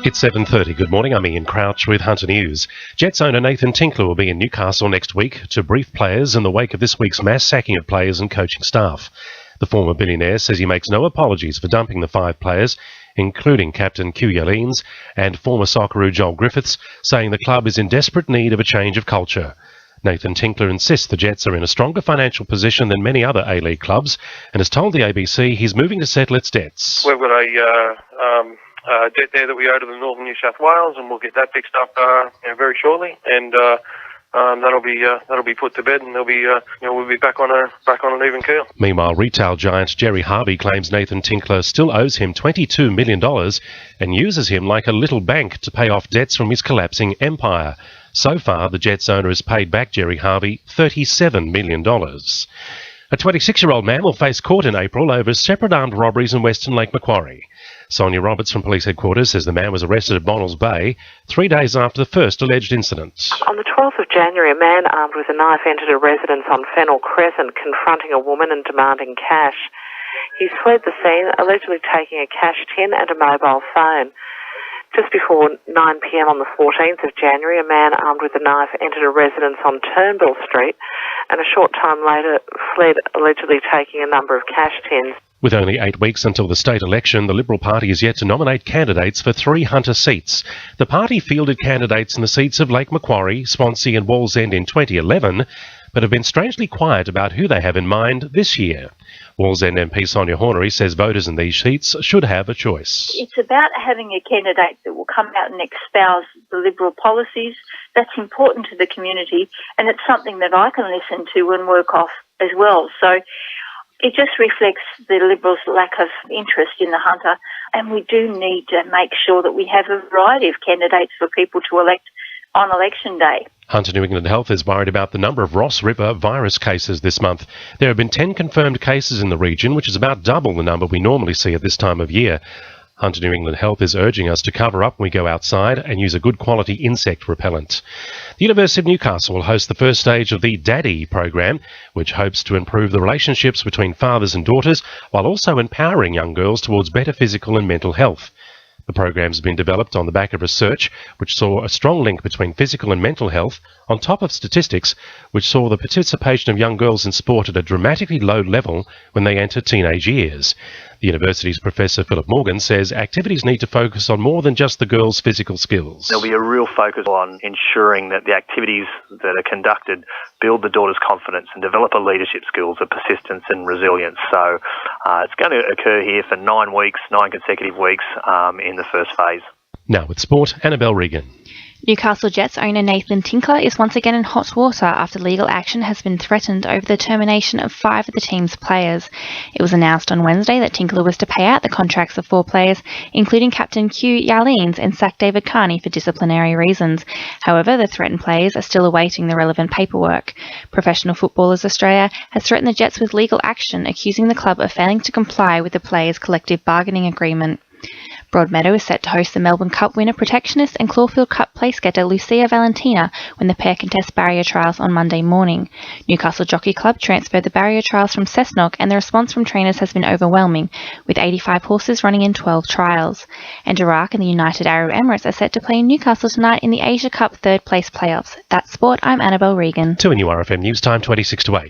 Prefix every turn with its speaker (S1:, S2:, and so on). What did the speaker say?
S1: It's 7:30. Good morning, I'm Ian Crouch with Hunter News. Jets owner Nathan Tinkler will be in Newcastle next week to brief players in the wake of this week's mass sacking of players and coaching staff. The former billionaire says he makes no apologies for dumping the 5 players, including captain Q Yalines and former Socceroo Joel Griffiths, saying the club is in desperate need of a change of culture. Nathan Tinkler insists the Jets are in a stronger financial position than many other A-League clubs and has told the ABC he's moving to settle its debts.
S2: We've got a debt there that we owe to the Northern New South Wales, and we'll get that fixed up very shortly, and that'll be put to bed, and we'll be back on an even keel.
S1: Meanwhile, retail giant Gerry Harvey claims Nathan Tinkler still owes him $22 million and uses him like a little bank to pay off debts from his collapsing empire. So far, the Jets owner has paid back Gerry Harvey $37 million. A 26-year-old man will face court in April over separate armed robberies in Western Lake Macquarie. Sonia Roberts from Police Headquarters says the man was arrested at Bonnells Bay 3 days after the first alleged incident.
S3: On the 12th of January, a man armed with a knife entered a residence on Fennell Crescent, confronting a woman and demanding cash. He fled the scene, allegedly taking a cash tin and a mobile phone. Just before 9 p.m. on the 14th of January, a man armed with a knife entered a residence on Turnbull Street and a short time later fled, allegedly taking a number of cash tins.
S1: With only 8 weeks until the state election, the Liberal Party is yet to nominate candidates for 3 Hunter seats. The party fielded candidates in the seats of Lake Macquarie, Swansea and Wallsend in 2011, but have been strangely quiet about who they have in mind this year. Wallsend MP Sonia Hornery says voters in these seats should have a choice.
S4: It's about having a candidate that will come out and espouse the Liberal policies. That's important to the community, and it's something that I can listen to and work off as well. So it just reflects the Liberals' lack of interest in the Hunter, and we do need to make sure that we have a variety of candidates for people to elect on election day.
S1: Hunter New England Health is worried about the number of Ross River virus cases this month. There have been 10 confirmed cases in the region, which is about double the number we normally see at this time of year. Hunter New England Health is urging us to cover up when we go outside and use a good quality insect repellent. The University of Newcastle will host the first stage of the Daddy program, which hopes to improve the relationships between fathers and daughters while also empowering young girls towards better physical and mental health. The program has been developed on the back of research which saw a strong link between physical and mental health, on top of statistics which saw the participation of young girls in sport at a dramatically low level when they enter teenage years. The university's Professor Philip Morgan says activities need to focus on more than just the girls' physical skills.
S5: There'll be a real focus on ensuring that the activities that are conducted build the daughter's confidence and develop her leadership skills of persistence and resilience. So it's going to occur here for 9 weeks, 9 consecutive weeks in the first phase.
S1: Now with sport, Annabelle Regan.
S6: Newcastle Jets owner Nathan Tinkler is once again in hot water after legal action has been threatened over the termination of 5 of the team's players. It was announced on Wednesday that Tinkler was to pay out the contracts of 4 players, including captain Q Yalines, and sack David Carney for disciplinary reasons. However, the threatened players are still awaiting the relevant paperwork. Professional Footballers Australia has threatened the Jets with legal action, accusing the club of failing to comply with the players' collective bargaining agreement. Broadmeadow is set to host the Melbourne Cup winner Protectionist and Clawfield Cup placegetter Lucia Valentina when the pair contest barrier trials on Monday morning. Newcastle Jockey Club transferred the barrier trials from Cessnock, and the response from trainers has been overwhelming, with 85 horses running in 12 trials. And Iraq and the United Arab Emirates are set to play in Newcastle tonight in the Asia Cup third place playoffs. That's sport. I'm Annabelle Regan.
S1: 2 NURFM News Time 26 to 8.